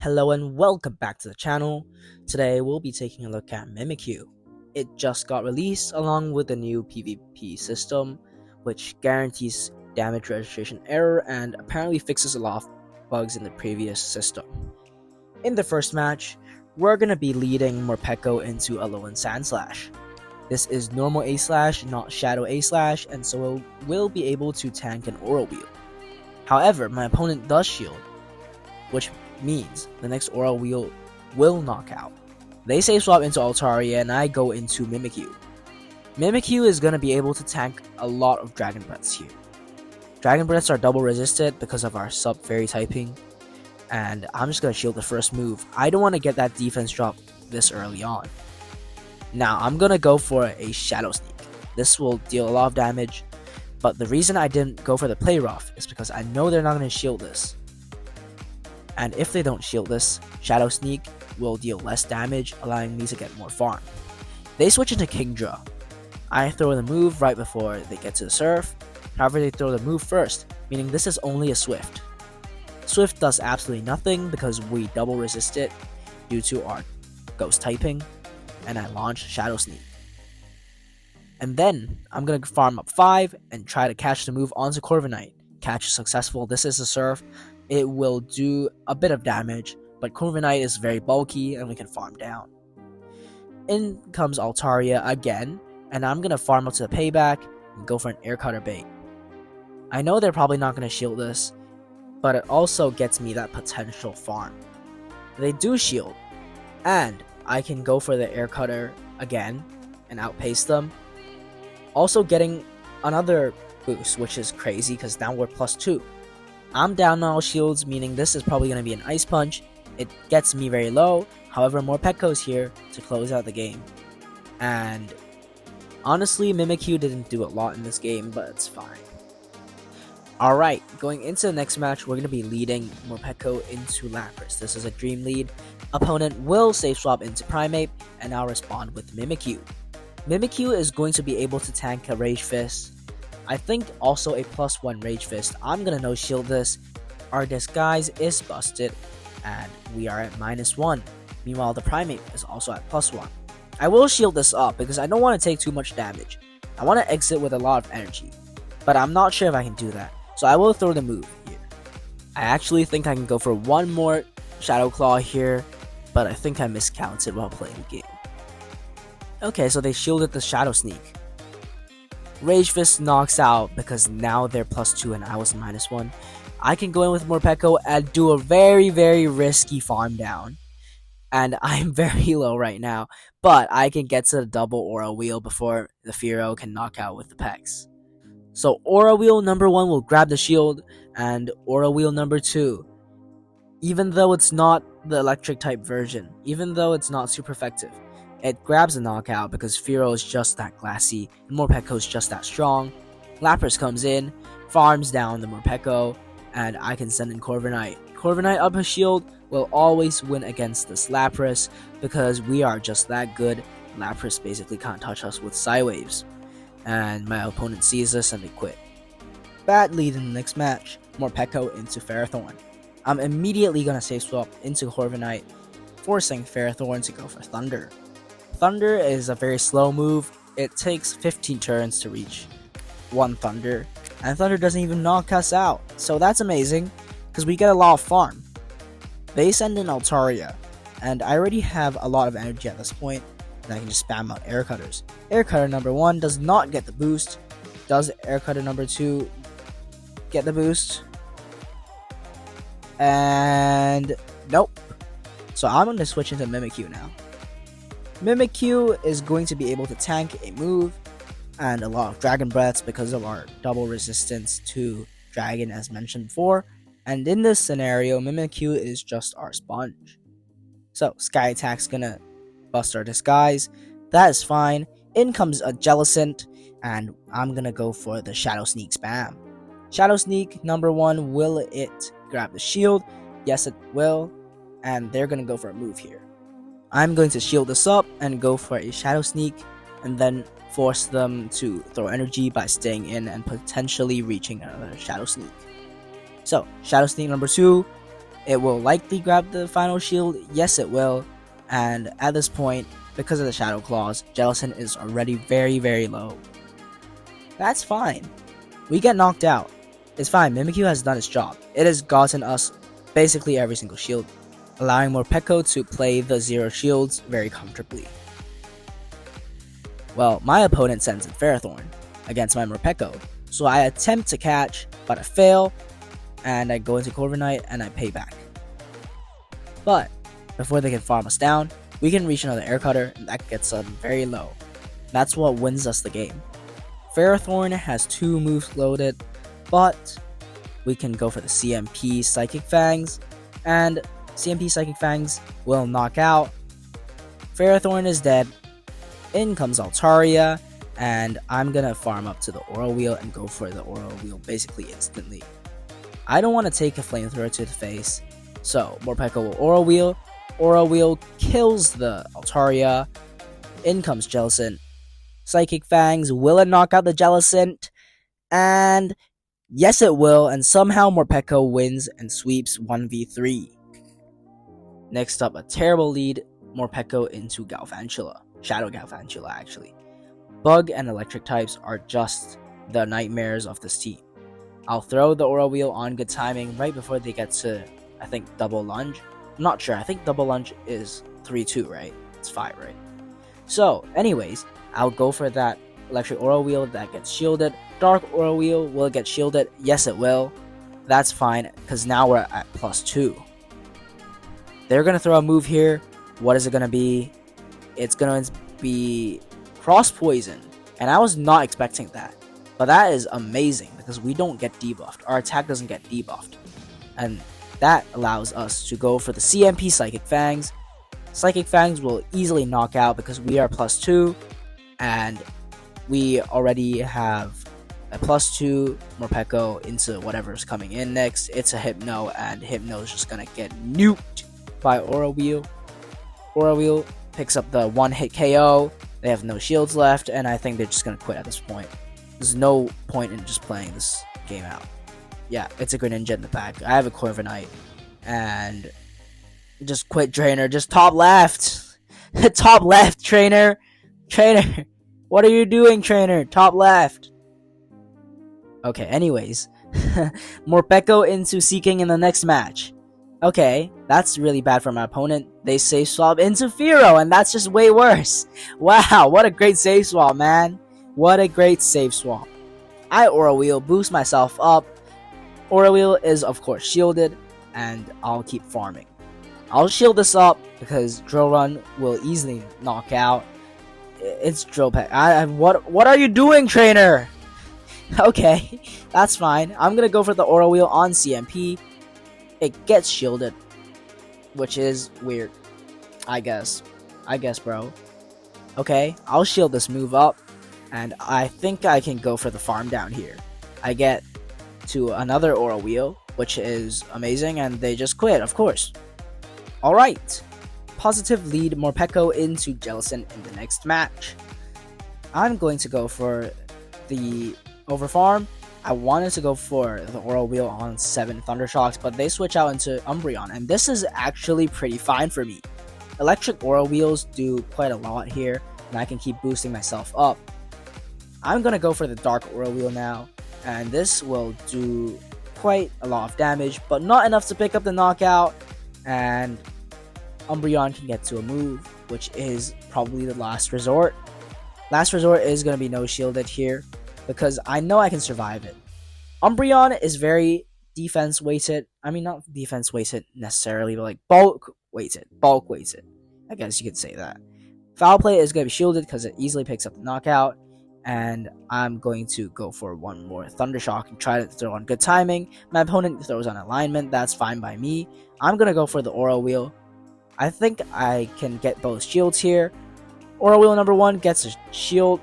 Hello and welcome back to the channel. Today we'll be taking a look at Mimikyu. It just got released along with the new PvP system, which guarantees damage registration error and apparently fixes a lot of bugs in the previous system. In the first match, we're going to be leading Morpeko into Alolan Sandslash. This is normal A-Slash, not Shadow A-Slash, and so we'll be able to tank an Aura Wheel. However, my opponent does shield, which means the next Aura Wheel will knock out. They save swap into Altaria and I go into Mimikyu. Mimikyu is going to be able to tank a lot of Dragon Breaths here. Dragon Breaths are double resisted because of our sub fairy typing, and I'm just going to shield the first move. I don't want to get that defense drop this early on. Now I'm going to go for a Shadow Sneak. This will deal a lot of damage, but the reason I didn't go for the Play Rough is because I know they're not going to shield this. And if they don't shield this, Shadow Sneak will deal less damage, allowing me to get more farm. They switch into Kingdra. I throw the move right before they get to the Surf. However, they throw the move first, meaning this is only a Swift. Swift does absolutely nothing because we double resist it due to our Ghost typing, and I launch Shadow Sneak. And then I'm going to farm up 5 and try to catch the move onto Corviknight. Catch is successful. This is a Surf. It will do a bit of damage, but Corviknight is very bulky and we can farm down. In comes Altaria again, and I'm going to farm up to the payback and go for an Air Cutter bait. I know they're probably not going to shield this, but it also gets me that potential farm. They do shield, and I can go for the Air Cutter again and outpace them. Also getting another boost, which is crazy because now we're +2. I'm down on all shields, meaning this is probably going to be an Ice Punch. It gets me very low, however Morpeko's here to close out the game. And honestly, Mimikyu didn't do a lot in this game, but it's fine. Alright, going into the next match, we're going to be leading Morpeko into Lapras. This is a Dream Lead. Opponent will save swap into Primeape, and I'll respond with Mimikyu. Mimikyu is going to be able to tank a Rage Fist. I think also a +1 Rage Fist. I'm gonna no shield this. Our disguise is busted, and we are at -1. Meanwhile, the Primeape is also at +1. I will shield this up because I don't want to take too much damage. I want to exit with a lot of energy, but I'm not sure if I can do that. So I will throw the move here. I actually think I can go for one more Shadow Claw here, but I think I miscounted while playing the game. Okay, so they shielded the Shadow Sneak. Rage Fist knocks out because now they're +2 and I was -1. I can go in with Morpeko and do a very, very risky farm down. And I'm very low right now, but I can get to the double Aura Wheel before the Fearow can knock out with the Pex. So Aura Wheel number 1 will grab the shield, and Aura Wheel number 2, even though it's not the electric type version, even though it's not super effective, it grabs a knockout because Fearow is just that glassy and Morpeko is just that strong. Lapras comes in, farms down the Morpeko, and I can send in Corviknight. Corviknight up his shield will always win against this Lapras because we are just that good. Lapras basically can't touch us with Psywaves. And my opponent sees this and they quit. Bad lead in the next match, Morpeko into Ferrothorn. I'm immediately going to save swap into Corviknight, forcing Ferrothorn to go for Thunder. Thunder is a very slow move. It takes 15 turns to reach one Thunder, and Thunder doesn't even knock us out. So that's amazing, because we get a lot of farm. They send in Altaria, and I already have a lot of energy at this point, and I can just spam out Air Cutters. Air Cutter number 1 does not get the boost. Does Air Cutter number 2 get the boost? And nope. So I'm going to switch into Mimikyu now. Mimikyu is going to be able to tank a move and a lot of Dragon Breaths because of our double resistance to Dragon as mentioned before, and in this scenario Mimikyu is just our sponge. So Sky Attack's gonna bust our disguise, that is fine. In comes a Jellicent, and I'm gonna go for the Shadow Sneak spam. Shadow Sneak number 1, will it grab the shield? Yes it will, and they're gonna go for a move here. I'm going to shield this up and go for a Shadow Sneak, and then force them to throw energy by staying in and potentially reaching another Shadow Sneak. So, Shadow Sneak number 2, It will likely grab the final shield, yes it will, and at this point, because of the Shadow Claws, Jellicent is already very, very low. That's fine. We get knocked out. It's fine, Mimikyu has done its job. It has gotten us basically every single shield, allowing Morpeko to play the 0 shields very comfortably. Well, my opponent sends in Ferrothorn against my Morpeko, so I attempt to catch, but I fail, and I go into Corviknight and I pay back. But before they can farm us down, we can reach another Air Cutter, and that gets them very low. That's what wins us the game. Ferrothorn has 2 moves loaded, but we can go for the CMP Psychic Fangs, and CMP Psychic Fangs will knock out. Ferrothorn is dead. In comes Altaria, and I'm gonna farm up to the Aura Wheel and go for the Aura Wheel basically instantly. I don't want to take a Flamethrower to the face, so Morpeko will Aura Wheel. Aura Wheel kills the Altaria. In comes Jellicent. Psychic Fangs, will it knock out the Jellicent? And yes it will, and somehow Morpeko wins and sweeps 1v3. Next up, a terrible lead, Morpeko into Galvantula. Shadow Galvantula, actually. Bug and Electric types are just the nightmares of this team. I'll throw the Aura Wheel on good timing right before they get to, I think, Double Lunge. I'm not sure, I think Double Lunge is 3-2, right? It's 5, right? So, anyways, I'll go for that Electric Aura Wheel that gets shielded. Dark Aura Wheel will get shielded. Yes, it will. That's fine, because now we're at +2. They're going to throw a move here. What is it going to be? It's going to be Cross Poison. And I was not expecting that. But that is amazing, because we don't get debuffed. Our attack doesn't get debuffed. And that allows us to go for the CMP Psychic Fangs. Psychic Fangs will easily knock out because we are +2. And we already have a +2 Morpeko into whatever's coming in next. It's a Hypno, and Hypno is just gonna get nuked by Aura Wheel. Aura Wheel picks up the 1-hit KO. They have no shields left, and I think they're just gonna quit at this point. There's no point in just playing this game out. Yeah, it's a Greninja in the back. I have a Corviknight, and just quit, trainer. Just top left. Top left, trainer. Trainer, what are you doing, trainer? Top left. Okay, anyways. Morpeko into Seeking in the next match. Okay, that's really bad for my opponent. They save swap into Fearow, and that's just way worse. Wow, what a great save swap, man. What a great save swap. I Aura Wheel, boost myself up. Aura Wheel is, of course, shielded, and I'll keep farming. I'll shield this up, because Drill Run will easily knock out. It's Drill Peck. What are you doing, trainer? Okay, that's fine. I'm gonna go for the Aura Wheel on CMP. It gets shielded, which is weird. I guess, bro. Okay, I'll shield this move up, and I think I can go for the farm down here. I get to another Aura Wheel, which is amazing, and they just quit, of course. Alright. Positive lead Morpeko into Jellicent in the next match. I'm going to go for the overfarm. I wanted to go for the Aura Wheel on 7 Thundershocks, but they switch out into Umbreon, and this is actually pretty fine for me. Electric Aura Wheels do quite a lot here, and I can keep boosting myself up. I'm going to go for the Dark Aura Wheel now, and this will do quite a lot of damage, but not enough to pick up the knockout, and Umbreon can get to a move, which is probably the last resort. Last resort is going to be no shielded here, because I know I can survive it. Umbreon is very defense weighted. I mean, not defense weighted necessarily, but like bulk weighted. Bulk weighted. I guess you could say that. Foul Play is going to be shielded because it easily picks up the knockout. And I'm going to go for one more Thundershock and try to throw on good timing. My opponent throws on alignment. That's fine by me. I'm going to go for the Aura Wheel. I think I can get both shields here. Aura Wheel number 1 gets a shield.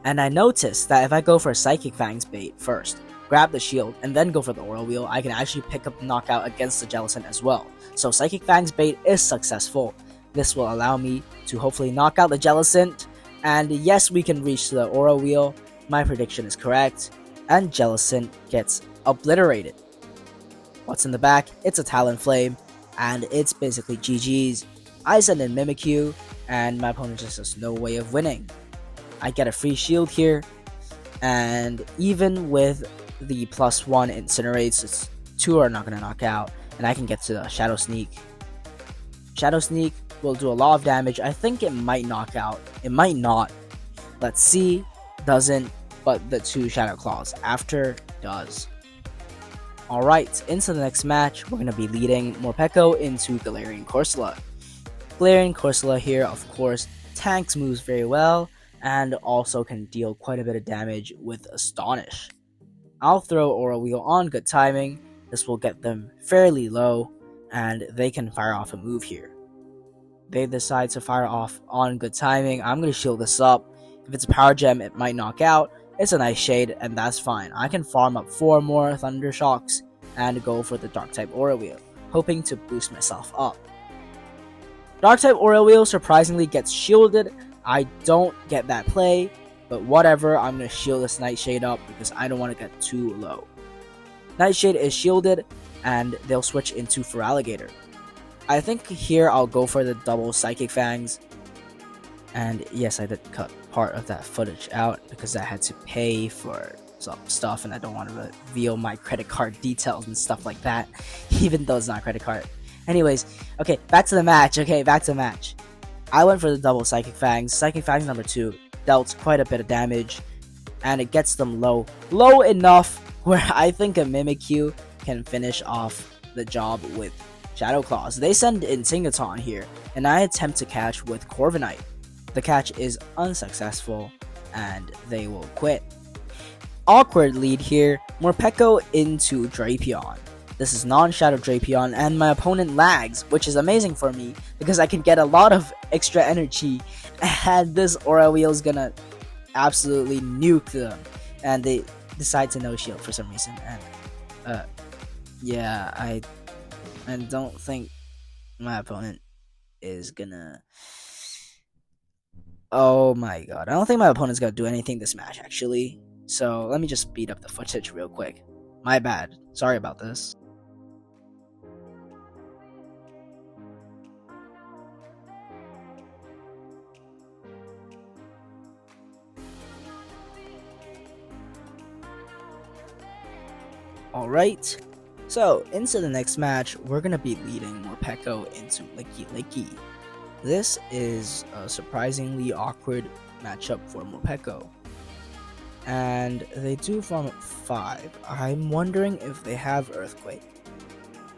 And I noticed that if I go for Psychic Fangs bait first, grab the shield, and then go for the Aura Wheel, I can actually pick up the knockout against the Jellicent as well. So Psychic Fangs bait is successful. This will allow me to hopefully knock out the Jellicent. And yes, we can reach the Aura Wheel. My prediction is correct. And Jellicent gets obliterated. What's in the back? It's a Talonflame, and it's basically GG's. I send in Mimikyu, and my opponent just has no way of winning. I get a free shield here, and even with the +1 Incinerates, 2 are not going to knock out, and I can get to the Shadow Sneak. Shadow Sneak will do a lot of damage. I think it might knock out. It might not. Let's see. Doesn't, but the 2 Shadow Claws after does. Alright, into the next match, we're going to be leading Morpeko into Galarian Corsola. Galarian Corsola here, of course, tanks moves very well, and also can deal quite a bit of damage with Astonish. I'll throw Aura Wheel on good timing. This will get them fairly low, and they can fire off a move here. They decide to fire off on good timing. I'm going to shield this up. If it's a Power Gem, it might knock out. It's a nice shade, and that's fine. I can farm up 4 more Thunder Shocks and go for the Dark-type Aura Wheel, hoping to boost myself up. Dark-type Aura Wheel surprisingly gets shielded. I don't get that play, but whatever, I'm going to shield this Nightshade up because I don't want to get too low. Nightshade is shielded, and they'll switch into Feraligatr. I think here I'll go for the double Psychic Fangs. And yes, I did cut part of that footage out because I had to pay for some stuff and I don't want to reveal my credit card details and stuff like that, even though it's not a credit card. Anyways, okay, back to the match. I went for the double Psychic Fangs. Psychic Fangs number 2 dealt quite a bit of damage, and it gets them low enough where I think a Mimikyu can finish off the job with Shadow Claws. They send in Tingaton here, and I attempt to catch with Corviknight. The catch is unsuccessful, and they will quit. Awkward lead here, Morpeko into Drapion. This is non-Shadow Drapion, and my opponent lags, which is amazing for me, because I can get a lot of extra energy, and this Aura Wheel is gonna absolutely nuke them, and they decide to no-shield for some reason, and, yeah, I don't think my opponent is gonna... Oh my god, I don't think my opponent's gonna do anything this match, actually. So, let me just speed up the footage real quick. My bad. Sorry about this. Alright, so into the next match, we're going to be leading Morpeko into Licky. This is a surprisingly awkward matchup for Morpeko. And they do farm at 5. I'm wondering if they have Earthquake.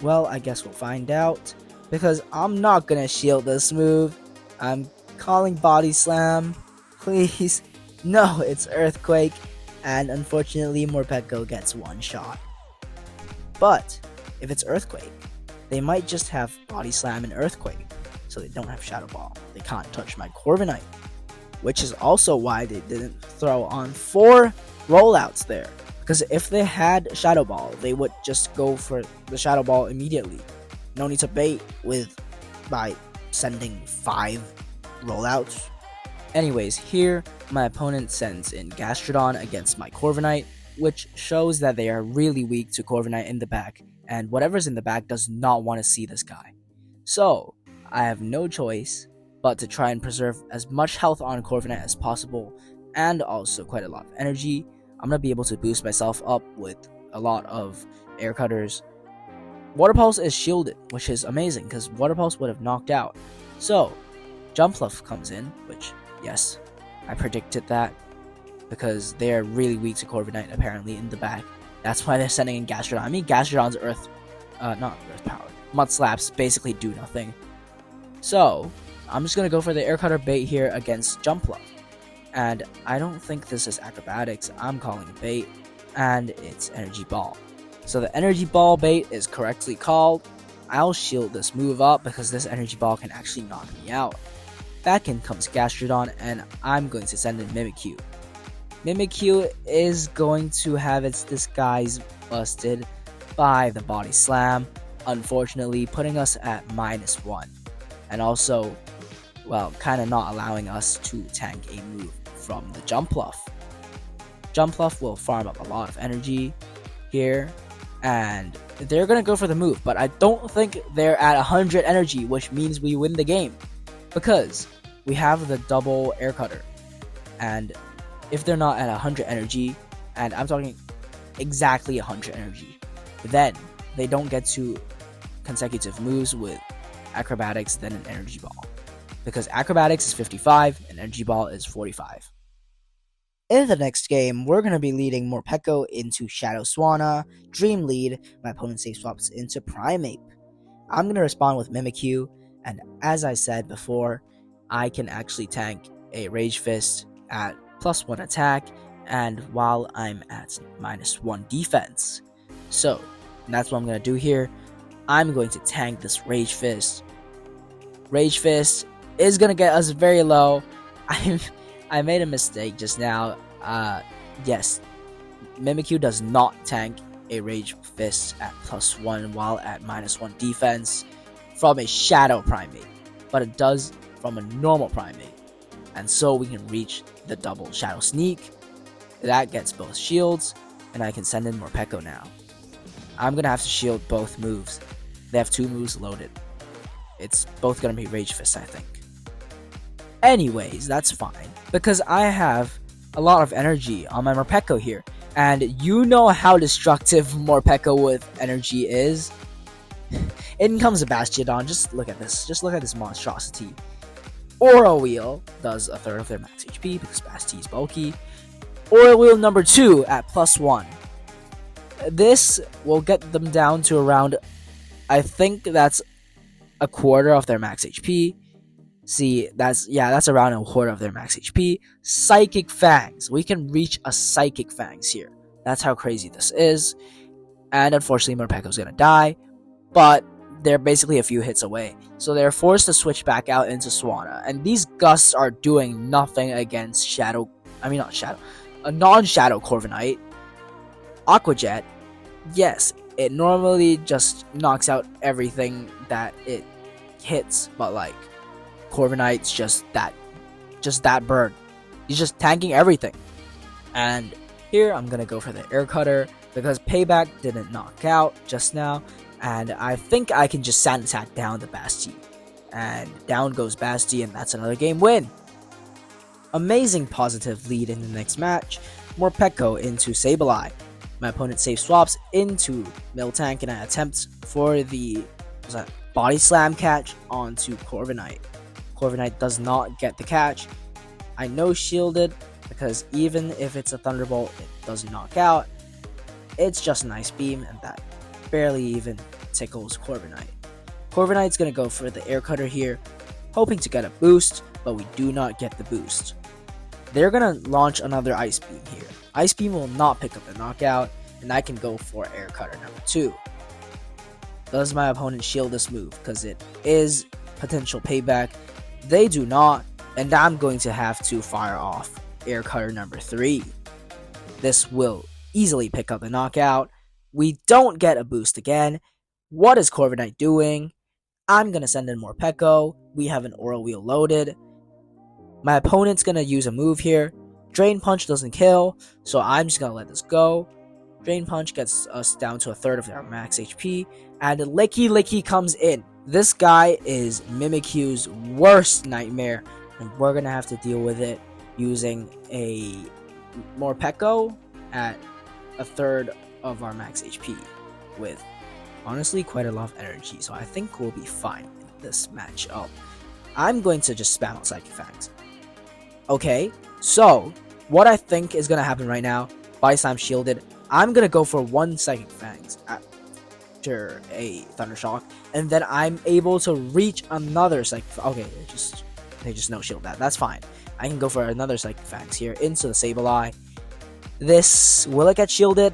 Well, I guess we'll find out, because I'm not going to shield this move. I'm calling Body Slam. Please. No, it's Earthquake. And unfortunately, Morpeko gets one shot. But if it's Earthquake, they might just have Body Slam and Earthquake, so they don't have Shadow Ball. They can't touch my Corviknight, which is also why they didn't throw on 4 rollouts there. Because if they had Shadow Ball, they would just go for the Shadow Ball immediately. No need to bait by sending 5 rollouts. Anyways, here my opponent sends in Gastrodon against my Corviknight, which shows that they are really weak to Corviknight in the back, and whatever's in the back does not want to see this guy. So, I have no choice but to try and preserve as much health on Corviknight as possible, and also quite a lot of energy. I'm going to be able to boost myself up with a lot of Air Cutters. Water Pulse is shielded, which is amazing, because Water Pulse would have knocked out. So, Jumpluff comes in, which, yes, I predicted that, because they are really weak to Corviknight apparently in the back. That's why they're sending in Gastrodon. I mean, Gastrodon's not Earth Power. Mud Slaps basically do nothing. So, I'm just going to go for the Air Cutter bait here against Jumpluff. And I don't think this is Acrobatics. I'm calling it bait, and it's Energy Ball. So the Energy Ball bait is correctly called. I'll shield this move up because this Energy Ball can actually knock me out. Back in comes Gastrodon, and I'm going to send in Mimikyu. Mimikyu is going to have its disguise busted by the Body Slam, unfortunately putting us at -1. And also, well, kind of not allowing us to tank a move from the Jumpluff. Jumpluff will farm up a lot of energy here, and they're gonna go for the move, but I don't think they're at 100 energy, which means we win the game, because we have the double air cutter. And if they're not at 100 energy, and I'm talking exactly 100 energy, then they don't get to consecutive moves with acrobatics, then an energy ball, because acrobatics is 55 and energy ball is 45. In the next game, we're going to be leading Morpeko into Shadow Swanna, Dream Lead, my opponent safe swaps into Primeape. I'm going to respond with Mimikyu, and as I said before, I can actually tank a Rage Fist at +1 attack, and while I'm at -1 defense. So, that's what I'm going to do here. I'm going to tank this Rage Fist. Rage Fist is going to get us very low. I made a mistake just now. Yes, Mimikyu does not tank a Rage Fist at +1 while at -1 defense from a Shadow Primeape, but it does from a normal Primeape. And so we can reach the double Shadow Sneak. That gets both shields, and I can send in Morpeko now. I'm going to have to shield both moves. They have 2 moves loaded. It's both going to be Rage Fist, I think. Anyways, that's fine, because I have a lot of energy on my Morpeko here, and you know how destructive Morpeko with energy is. In comes a Bastiodon. Just look at this. Just look at this monstrosity. Aura Wheel does a third of their max HP because Basti is bulky. Aura Wheel number 2 at +1. This will get them down to around, I think that's a quarter of their max HP. See, that's around a quarter of their max HP. Psychic Fangs. We can reach a Psychic Fangs here. That's how crazy this is. And unfortunately, Morpeko's gonna die, but they're basically a few hits away. So they're forced to switch back out into Swanna. And these Gusts are doing nothing against a non-Shadow Corviknight. Aqua Jet, yes, it normally just knocks out everything that it hits, but like, Corviknight's just that bird. He's just tanking everything. And here I'm gonna go for the air cutter because Payback didn't knock out just now, and I think I can just sand attack down the Basti. And down goes Basti, and that's another game win. Amazing positive lead in the next match. Morpeko into Sableye. My opponent safe swaps into Miltank, and I attempt for the body slam catch onto Corviknight. Corviknight does not get the catch. I no shielded because even if it's a Thunderbolt, it doesn't knock out. It's just an Ice Beam, and that barely even tickles Corviknight. Corviknight's gonna go for the air cutter here, hoping to get a boost, but we do not get the boost. They're gonna launch another Ice Beam here. Ice Beam will not pick up the knockout, and I can go for air cutter number 2. Does my opponent shield this move? Because it is potential payback. They do not, and I'm going to have to fire off air cutter number 3. This will easily pick up the knockout. We don't get a boost again. What is Corviknight doing? I'm going to send in Morpeko. We have an Aura Wheel loaded. My opponent's going to use a move here. Drain Punch doesn't kill, so I'm just going to let this go. Drain Punch gets us down to a third of our max HP, and Licky Licky comes in. This guy is Mimikyu's worst nightmare, and we're going to have to deal with it using a Morpeko at a third of our max HP with honestly quite a lot of energy, so I think we'll be fine in this matchup. I'm going to just spam out Psychic Fangs. Okay, so what I think is going to happen right now, Body Slam shielded, I'm going to go for 1 Psychic Fangs after a Thunder Shock, and then I'm able to reach another Psychic Fangs. Okay, they just no shield that. That's fine. I can go for another Psychic Fangs here into the Sableye. This, will it get shielded?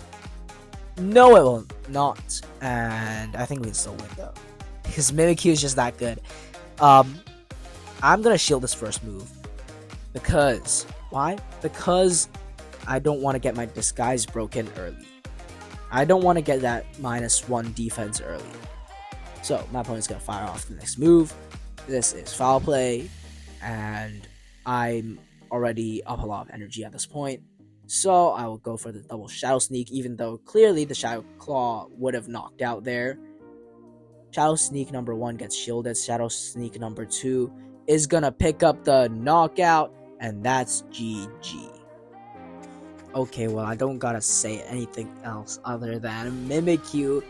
No, it will not. And I think we can still win though, because Mimikyu is just that good. I'm gonna shield this first move. Because, why? Because I don't want to get my disguise broken early. I don't want to get that -1 defense early. So, my opponent's going to fire off the next move. This is foul play, and I'm already up a lot of energy at this point. So I will go for the double Shadow Sneak, even though clearly the Shadow Claw would have knocked out there. Shadow Sneak number 1 gets shielded. Shadow Sneak number 2 is gonna pick up the knockout, and that's GG. Okay, well, I don't gotta say anything else other than Mimikyu,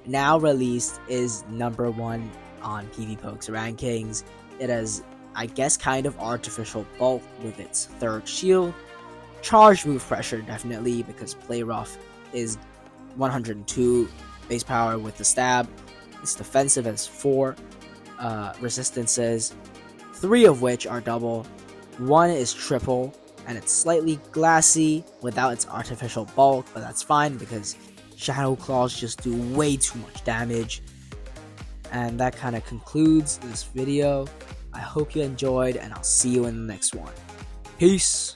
now released, is number 1 on PvPoke's rankings. It has, I guess, kind of artificial bulk with its 3rd shield. Charge move pressure, definitely, because Play Rough is 102 base power with the stab. Its defensive has 4 resistances, 3 of which are double. 1 is triple, and it's slightly glassy without its artificial bulk, but that's fine because Shadow Claws just do way too much damage. And that kind of concludes this video. I hope you enjoyed, and I'll see you in the next one. Peace!